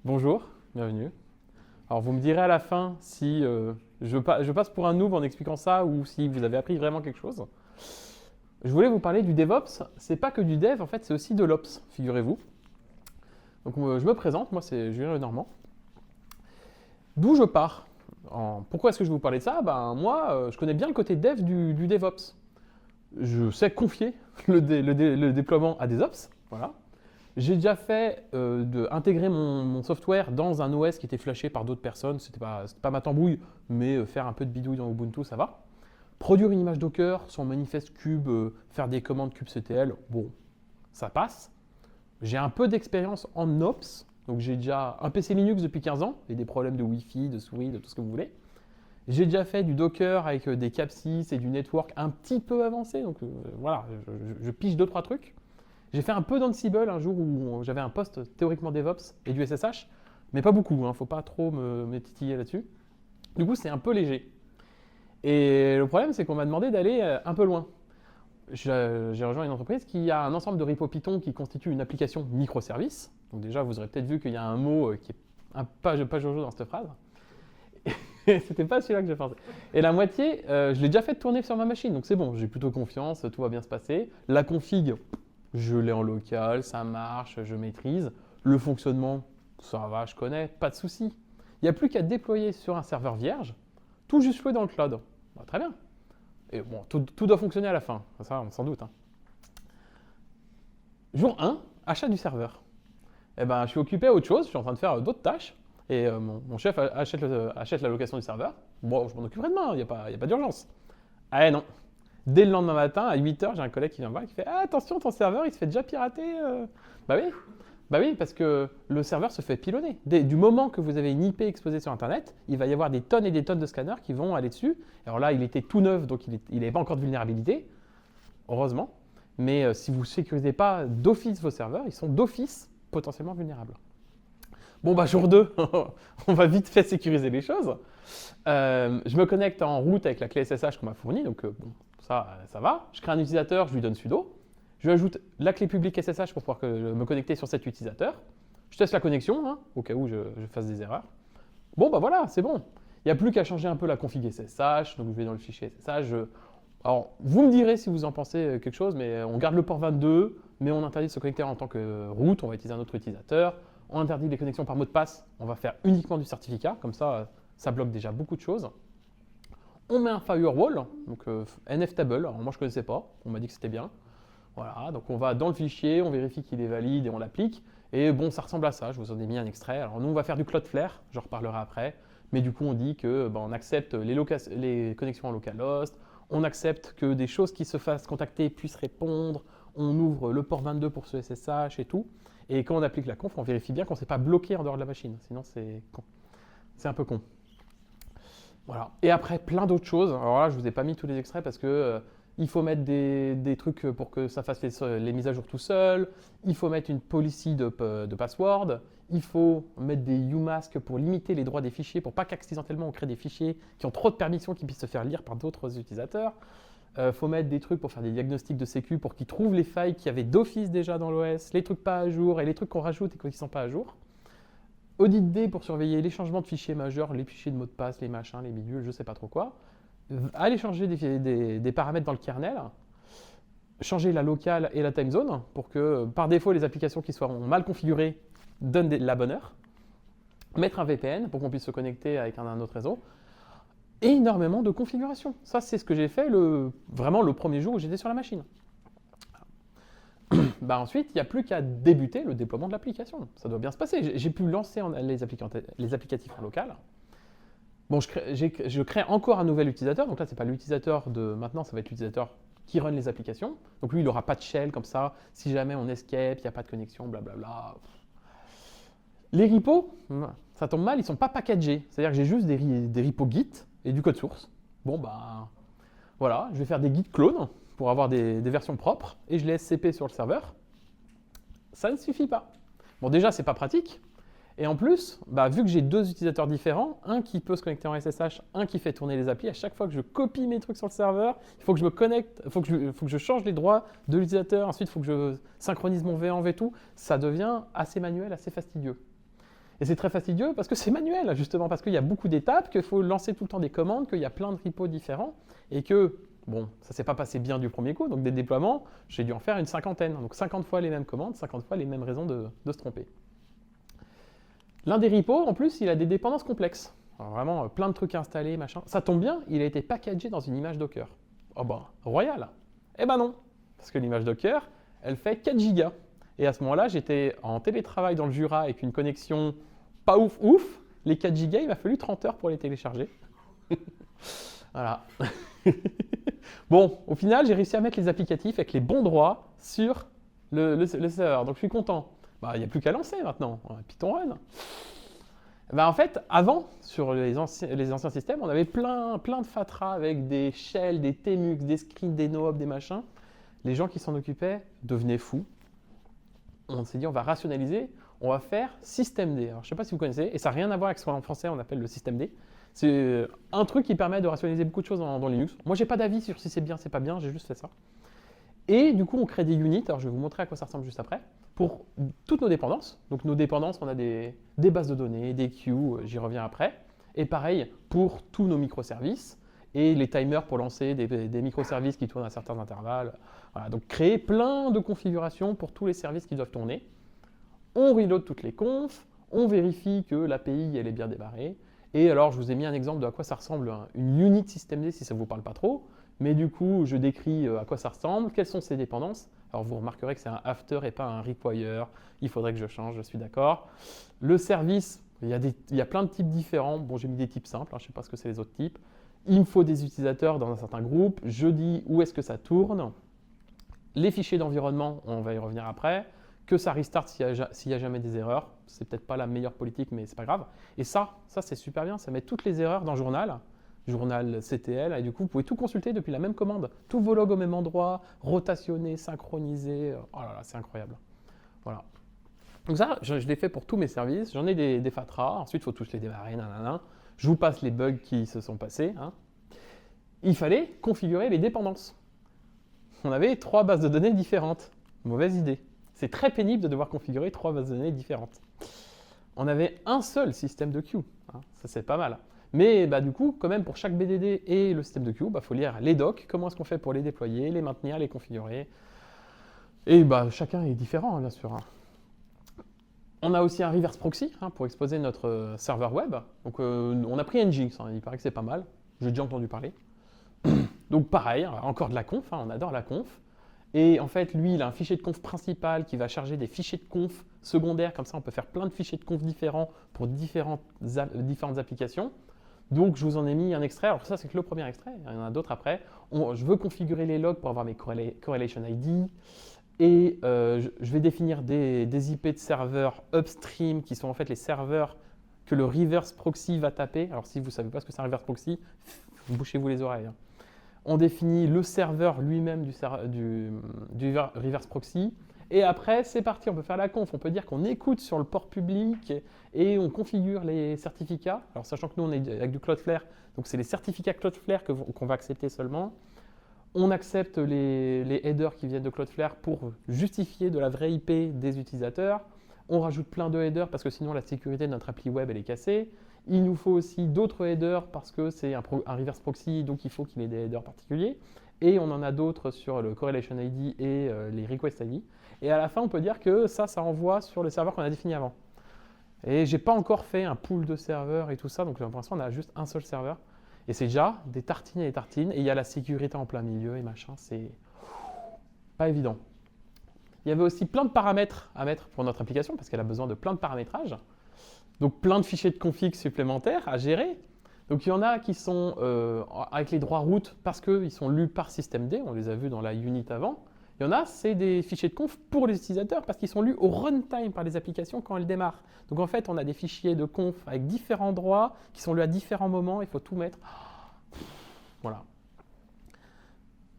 Bonjour, bienvenue. Alors vous me direz à la fin si je passe pour un noob en expliquant ça ou si vous avez appris vraiment quelque chose. Je voulais vous parler du DevOps. C'est pas que du dev, en fait, c'est aussi de l'Ops, figurez-vous. Donc je me présente, moi c'est Julien Lenormand. D'où je pars? Pourquoi est-ce que je vais vous parler de ça? Moi, je connais bien le côté dev du DevOps. Je sais confier le déploiement à des ops, voilà. J'ai déjà fait intégrer mon software dans un OS qui était flashé par d'autres personnes. C'était pas ma tambouille, mais faire un peu de bidouille dans Ubuntu, ça va. Produire une image Docker, son manifeste kube, faire des commandes kubectl, bon, ça passe. J'ai un peu d'expérience en Ops, donc j'ai déjà un PC Linux depuis 15 ans, et des problèmes de Wi-Fi, de souris, de tout ce que vous voulez. J'ai déjà fait du Docker avec des capsys et du network un petit peu avancé, donc voilà, je pige 2-3 trucs. J'ai fait un peu d'Ansible un jour où j'avais un poste théoriquement DevOps et du SSH, mais pas beaucoup, hein, faut pas trop me titiller là-dessus. Du coup, c'est un peu léger. Et le problème, c'est qu'on m'a demandé d'aller un peu loin. J'ai rejoint une entreprise qui a un ensemble de repos Python qui constitue une application microservice. Donc déjà, vous aurez peut-être vu qu'il y a un mot qui est pas Jojo dans cette phrase. Et c'était pas celui-là que j'ai pensé. Et la moitié, je l'ai déjà fait tourner sur ma machine, donc c'est bon, j'ai plutôt confiance, tout va bien se passer. La config, je l'ai en local, ça marche, je maîtrise. Le fonctionnement, ça va, je connais, pas de souci. Il n'y a plus qu'à déployer sur un serveur vierge, tout juste jouer dans le cloud. Bah, très bien. Et bon, tout doit fonctionner à la fin, ça on s'en doute. Hein. Jour 1, achat du serveur. Eh ben, je suis occupé à autre chose, je suis en train de faire d'autres tâches. Et mon chef achète la location du serveur. Bon, je m'en occuperai demain, il n'y a pas d'urgence. Ah non. Dès le lendemain matin, à 8h, j'ai un collègue qui vient me voir et qui fait ah, attention, ton serveur, il se fait déjà pirater. Bah oui, parce que le serveur se fait pilonner. Du moment que vous avez une IP exposée sur Internet, il va y avoir des tonnes et des tonnes de scanners qui vont aller dessus. Alors là, il était tout neuf, donc il n'avait pas encore de vulnérabilité, heureusement. Mais si vous ne sécurisez pas d'office vos serveurs, ils sont d'office potentiellement vulnérables. Bon, jour 2, on va vite fait sécuriser les choses. Je me connecte en route avec la clé SSH qu'on m'a fournie, donc bon, ça va. Je crée un utilisateur, je lui donne sudo. Je lui ajoute la clé publique SSH pour pouvoir me connecter sur cet utilisateur. Je teste la connexion, hein, au cas où je fasse des erreurs. Bon, voilà, c'est bon. Il n'y a plus qu'à changer un peu la config SSH, donc je vais dans le fichier SSH. Alors, vous me direz si vous en pensez quelque chose, mais on garde le port 22, mais on interdit de se connecter en tant que root, on va utiliser un autre utilisateur. On interdit les connexions par mot de passe, on va faire uniquement du certificat, comme ça, ça bloque déjà beaucoup de choses. On met un firewall, donc NFTable, alors moi je ne connaissais pas, on m'a dit que c'était bien. Voilà, donc on va dans le fichier, on vérifie qu'il est valide et on l'applique. Et bon, ça ressemble à ça, je vous en ai mis un extrait. Alors nous, on va faire du Cloudflare, j'en reparlerai après. Mais du coup, on dit que on accepte les connexions en localhost, on accepte que des choses qui se fassent contacter puissent répondre, on ouvre le port 22 pour ce SSH et tout. Et quand on applique la conf, on vérifie bien qu'on ne s'est pas bloqué en dehors de la machine, sinon c'est con. C'est un peu con. Voilà. Et après, plein d'autres choses. Alors là, je ne vous ai pas mis tous les extraits parce que il faut mettre des trucs pour que ça fasse les mises à jour tout seul. Il faut mettre une policy de password. Il faut mettre des UMask pour limiter les droits des fichiers, pour pas qu'accidentellement on crée des fichiers qui ont trop de permissions qui puissent se faire lire par d'autres utilisateurs. Il faut mettre des trucs pour faire des diagnostics de sécu pour qu'ils trouvent les failles qu'il y avait d'office déjà dans l'OS, les trucs pas à jour et les trucs qu'on rajoute et qui ne sont pas à jour. Audit D pour surveiller les changements de fichiers majeurs, les fichiers de mots de passe, les machins, les bidules, je ne sais pas trop quoi. Aller changer des paramètres dans le kernel, changer la locale et la time zone pour que par défaut les applications qui soient mal configurées donnent la bonne heure. Mettre un VPN pour qu'on puisse se connecter avec un autre réseau. Et énormément de configuration. Ça, c'est ce que j'ai fait vraiment le premier jour où j'étais sur la machine. Ensuite, il n'y a plus qu'à débuter le déploiement de l'application. Ça doit bien se passer. J'ai pu lancer les applicatifs en local. Bon, je crée encore un nouvel utilisateur. Donc là, ce n'est pas l'utilisateur de maintenant, ça va être l'utilisateur qui run les applications. Donc lui, il n'aura pas de shell comme ça. Si jamais on escape, il n'y a pas de connexion, blablabla. Les repos, ça tombe mal, ils ne sont pas packagés. C'est-à-dire que j'ai juste des repos Git et du code source. Bon, voilà, je vais faire des Git clones pour avoir des versions propres et je les SCP sur le serveur. Ça ne suffit pas. Bon, déjà, c'est pas pratique. Et en plus, vu que j'ai deux utilisateurs différents, un qui peut se connecter en SSH, un qui fait tourner les applis, à chaque fois que je copie mes trucs sur le serveur, il faut que je me connecte, il faut que je change les droits de l'utilisateur, ensuite il faut que je synchronise mon V en V tout, ça devient assez manuel, assez fastidieux. Et c'est très fastidieux parce que c'est manuel, justement, parce qu'il y a beaucoup d'étapes, qu'il faut lancer tout le temps des commandes, qu'il y a plein de repos différents, et que, bon, ça ne s'est pas passé bien du premier coup, donc des déploiements, j'ai dû en faire une cinquantaine. Donc 50 fois les mêmes commandes, 50 fois les mêmes raisons de se tromper. L'un des repos, en plus, il a des dépendances complexes. Alors vraiment, plein de trucs installés, machin. Ça tombe bien, il a été packagé dans une image Docker. Oh royal. Eh ben non, parce que l'image Docker, elle fait 4 gigas. Et à ce moment-là, j'étais en télétravail dans le Jura avec une connexion pas ouf. Les 4 gigas, il m'a fallu 30 heures pour les télécharger. Voilà. Bon, au final, j'ai réussi à mettre les applicatifs avec les bons droits sur le serveur. Donc je suis content. Il n'y a plus qu'à lancer maintenant, Python Run. En fait, avant, sur les anciens systèmes, on avait plein de fatras avec des shells, des tmux, des scripts, des noops, des machins. Les gens qui s'en occupaient devenaient fous. On s'est dit, on va rationaliser, on va faire systemd. Alors, je ne sais pas si vous connaissez, et ça n'a rien à voir avec ce qu'en français on appelle le systemd. C'est un truc qui permet de rationaliser beaucoup de choses dans Linux. Moi, je n'ai pas d'avis sur si c'est bien, c'est pas bien, j'ai juste fait ça. Et du coup, on crée des units, alors je vais vous montrer à quoi ça ressemble juste après, pour toutes nos dépendances. Donc nos dépendances, on a des bases de données, des queues, j'y reviens après. Et pareil pour tous nos microservices et les timers pour lancer des microservices qui tournent à certains intervalles. Voilà, donc créer plein de configurations pour tous les services qui doivent tourner. On reload toutes les confs, on vérifie que l'API elle est bien démarrée. Et alors, je vous ai mis un exemple de à quoi ça ressemble une unit systemd si ça ne vous parle pas trop. Mais du coup, je décris à quoi ça ressemble, quelles sont ses dépendances. Alors, vous remarquerez que c'est un after et pas un require. Il faudrait que je change, je suis d'accord. Le service, il y a plein de types différents. Bon, j'ai mis des types simples, je ne sais pas ce que c'est les autres types. Il me faut des utilisateurs dans un certain groupe. Je dis où est-ce que ça tourne. Les fichiers d'environnement, on va y revenir après. Que ça restart s'il y a jamais des erreurs. C'est peut-être pas la meilleure politique, mais c'est pas grave. Et ça c'est super bien. Ça met toutes les erreurs dans journal CTL, et du coup, vous pouvez tout consulter depuis la même commande. Tous vos logs au même endroit, rotationner, synchroniser. Oh là là, c'est incroyable. Voilà. Donc ça, je l'ai fait pour tous mes services. J'en ai des fatras. Ensuite, il faut tous les démarrer. Nanana. Je vous passe les bugs qui se sont passés. Il fallait configurer les dépendances. On avait 3 bases de données différentes. Mauvaise idée. C'est très pénible de devoir configurer 3 bases de données différentes. On avait un seul système de queue. Ça, c'est pas mal. Mais du coup, quand même, pour chaque BDD et le système de queue, faut lire les docs, comment est-ce qu'on fait pour les déployer, les maintenir, les configurer. Et chacun est différent, bien sûr. On a aussi un reverse proxy pour exposer notre serveur web. Donc, on a pris Nginx, il paraît que c'est pas mal. J'ai déjà entendu parler. Donc, pareil, encore de la conf, on adore la conf. Et en fait, lui, il a un fichier de conf principal qui va charger des fichiers de conf secondaires. Comme ça, on peut faire plein de fichiers de conf différents pour différentes applications. Donc, je vous en ai mis un extrait. Alors, ça, c'est que le premier extrait. Il y en a d'autres après. Je veux configurer les logs pour avoir mes correlation ID. Et je vais définir des IP de serveurs upstream qui sont en fait les serveurs que le reverse proxy va taper. Alors, si vous ne savez pas ce que c'est un reverse proxy, bouchez-vous les oreilles. On définit le serveur lui-même du reverse proxy. Et après, c'est parti, on peut faire la conf. On peut dire qu'on écoute sur le port public et on configure les certificats. Alors, sachant que nous, on est avec du Cloudflare, donc c'est les certificats Cloudflare qu'on va accepter seulement. On accepte les headers qui viennent de Cloudflare pour justifier de la vraie IP des utilisateurs. On rajoute plein de headers parce que sinon, la sécurité de notre appli web, elle est cassée. Il nous faut aussi d'autres headers parce que c'est un reverse proxy, donc il faut qu'il ait des headers particuliers. Et on en a d'autres sur le correlation ID et les request ID. Et à la fin, on peut dire que ça envoie sur le serveur qu'on a défini avant. Et j'ai pas encore fait un pool de serveurs et tout ça, donc pour l'instant, on a juste un seul serveur. Et c'est déjà des tartines et des tartines. Et il y a la sécurité en plein milieu et machin, c'est pas évident. Il y avait aussi plein de paramètres à mettre pour notre application parce qu'elle a besoin de plein de paramétrages. Donc plein de fichiers de config supplémentaires à gérer. Donc il y en a qui sont avec les droits root parce qu'ils sont lus par systemd, on les a vus dans la unit avant. Il y en a, c'est des fichiers de conf pour les utilisateurs parce qu'ils sont lus au runtime par les applications quand elles démarrent. Donc en fait, on a des fichiers de conf avec différents droits qui sont lus à différents moments, il faut tout mettre. Voilà.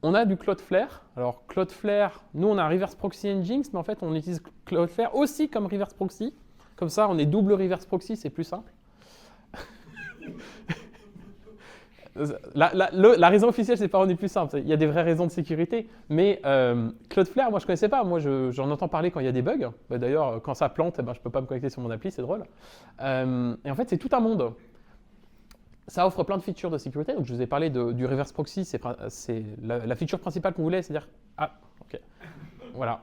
On a du Cloudflare. Alors Cloudflare, nous on a un reverse proxy Nginx, mais en fait on utilise Cloudflare aussi comme reverse proxy. Comme ça, on est double reverse proxy, c'est plus simple. La raison officielle, c'est pas on est plus simple. Il y a des vraies raisons de sécurité. Mais Cloudflare, moi, je connaissais pas. Moi, j'en entends parler quand il y a des bugs. Bah, d'ailleurs, quand ça plante, eh ben, je peux pas me connecter sur mon appli, c'est drôle. Et en fait, c'est tout un monde. Ça offre plein de features de sécurité. Donc, je vous ai parlé du reverse proxy. C'est la feature principale qu'on voulait, c'est-à-dire... Ah, ok. Voilà.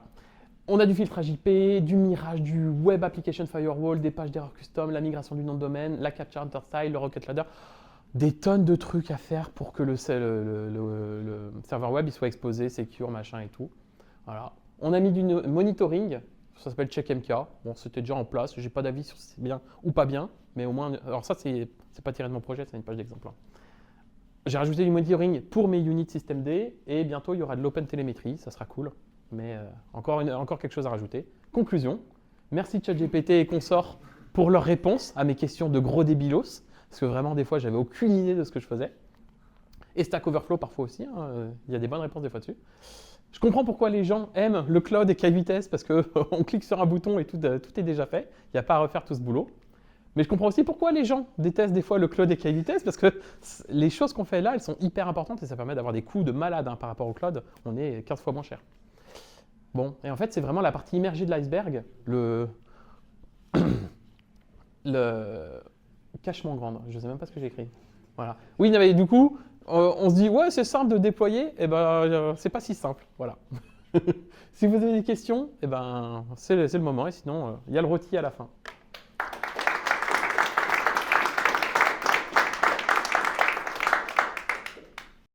On a du filtrage IP, du mirage, du Web Application Firewall, des pages d'erreur custom, la migration du nom de domaine, la capture style, le Rocket Ladder. Des tonnes de trucs à faire pour que le serveur web il soit exposé, secure, machin et tout. Voilà. On a mis du monitoring, ça s'appelle CheckMK. Bon, c'était déjà en place, j'ai pas d'avis sur si c'est bien ou pas bien, mais au moins, alors ça c'est pas tiré de mon projet, c'est une page d'exemple. J'ai rajouté du monitoring pour mes units systemd et bientôt il y aura de l'open télémétrie, ça sera cool, mais encore quelque chose à rajouter. Conclusion, merci ChatGPT et consorts pour leurs réponses à mes questions de gros débilos. Parce que vraiment, des fois, j'avais aucune idée de ce que je faisais. Et Stack Overflow, parfois aussi. Il y a des bonnes réponses des fois dessus. Je comprends pourquoi les gens aiment le cloud et K8s, parce qu'on clique sur un bouton et tout est déjà fait. Il n'y a pas à refaire tout ce boulot. Mais je comprends aussi pourquoi les gens détestent des fois le cloud et K8s, parce que les choses qu'on fait là, elles sont hyper importantes et ça permet d'avoir des coûts de malade par rapport au cloud. On est 15 fois moins cher. Bon, et en fait, c'est vraiment la partie immergée de l'iceberg, le cachement grande, je ne sais même pas ce que j'ai écrit. Voilà. Oui, mais du coup, on se dit, ouais, c'est simple de déployer, et ben, c'est pas si simple. Voilà. Si vous avez des questions, et ben, c'est le moment, et sinon, il y a le rôti à la fin.